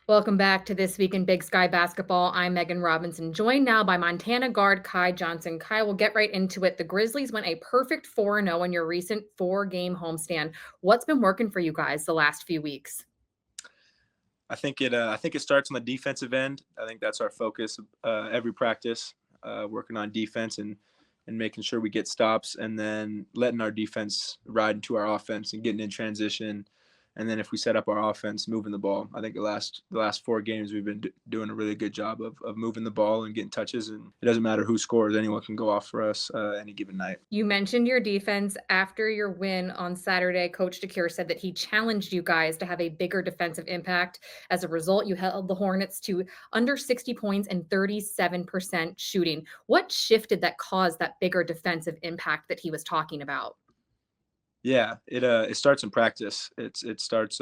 Welcome back to This Week in Big Sky Basketball. I'm Megan Robinson, joined now by Montana guard Kai Johnson. Kai, we'll get right into it. The Grizzlies went a perfect 4-0 in your recent four-game homestand. What's been working for you guys the last few weeks? I think it starts on the defensive end. I think that's our focus every practice, working on defense and making sure we get stops, and then letting our defense ride into our offense and getting in transition. And then if we set up our offense, moving the ball. I think the last four games we've been doing a really good job of moving the ball and getting touches. And it doesn't matter who scores; anyone can go off for us any given night. You mentioned your defense. After your win on Saturday, Coach DeCure said that he challenged you guys to have a bigger defensive impact. As a result, you held the Hornets to under 60 points and 37% shooting. What shifted that caused that bigger defensive impact that he was talking about? Yeah, it starts in practice. It starts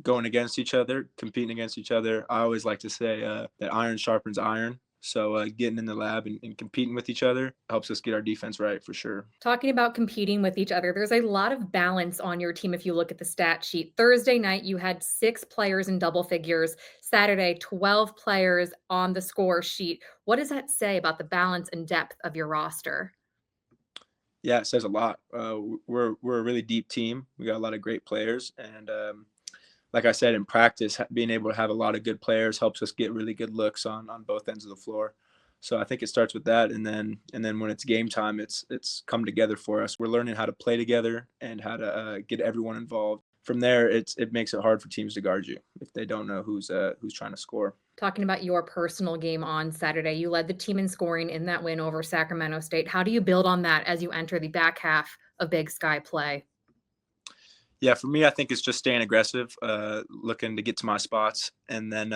going against each other, competing against each other. I always like to say that iron sharpens iron. So getting in the lab and competing with each other helps us get our defense right for sure. Talking about competing with each other, there's a lot of balance on your team if you look at the stat sheet. Thursday night, you had 6 players in double figures. Saturday, 12 players on the score sheet. What does that say about the balance and depth of your roster? Yeah, it says a lot. We're a really deep team. We got a lot of great players, and like I said, in practice, being able to have a lot of good players helps us get really good looks on both ends of the floor. So I think it starts with that, and then when it's game time, it's come together for us. We're learning how to play together and how to get everyone involved. From there, it makes it hard for teams to guard you if they don't know who's trying to score. Talking about your personal game on Saturday, you led the team in scoring in that win over Sacramento State. How do you build on that as you enter the back half of Big Sky play? Yeah, for me, I think it's just staying aggressive, looking to get to my spots, and then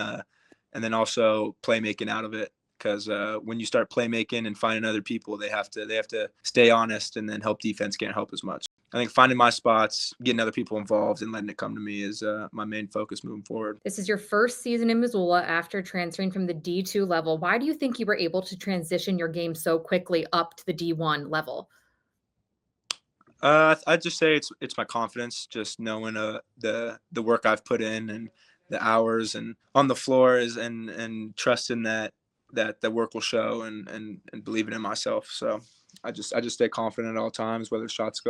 also playmaking out of it. Because when you start playmaking and finding other people, they have to stay honest, and then help defense can't help as much. I think finding my spots, getting other people involved, and letting it come to me is my main focus moving forward. This is your first season in Missoula after transferring from the D2 level. Why do you think you were able to transition your game so quickly up to the D1 level? I'd just say it's my confidence, just knowing the work I've put in and the hours and on the floor is and trusting that the work will show and believing in myself. So I just stay confident at all times, whether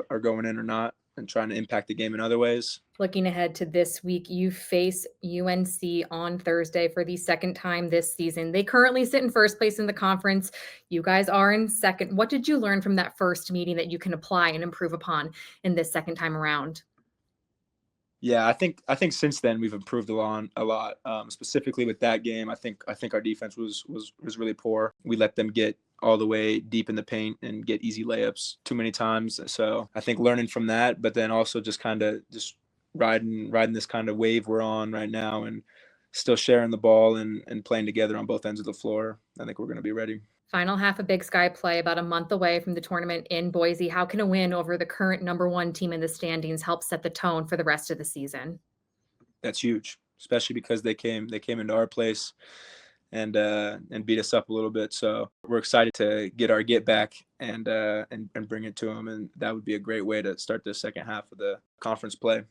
are going in or not, and trying to impact the game in other ways. Looking ahead to this week, you face UNC on Thursday for the second time this season. They currently sit in first place in the conference. You guys are in second. What did you learn from that first meeting that you can apply and improve upon in this second time around? Yeah, I think since then we've improved a lot. Specifically with that game, I think our defense was really poor. We let them get all the way deep in the paint and get easy layups too many times. So I think learning from that, but then also just kind of just riding this kind of wave we're on right now, and still sharing the ball and playing together on both ends of the floor. I think we're going to be ready. Final half of Big Sky play about a month away from the tournament in Boise. How can a win over the current number one team in the standings help set the tone for the rest of the season? That's huge, especially because they came into our place and beat us up a little bit. So we're excited to get our get back and bring it to them, and that would be a great way to start the second half of the conference play.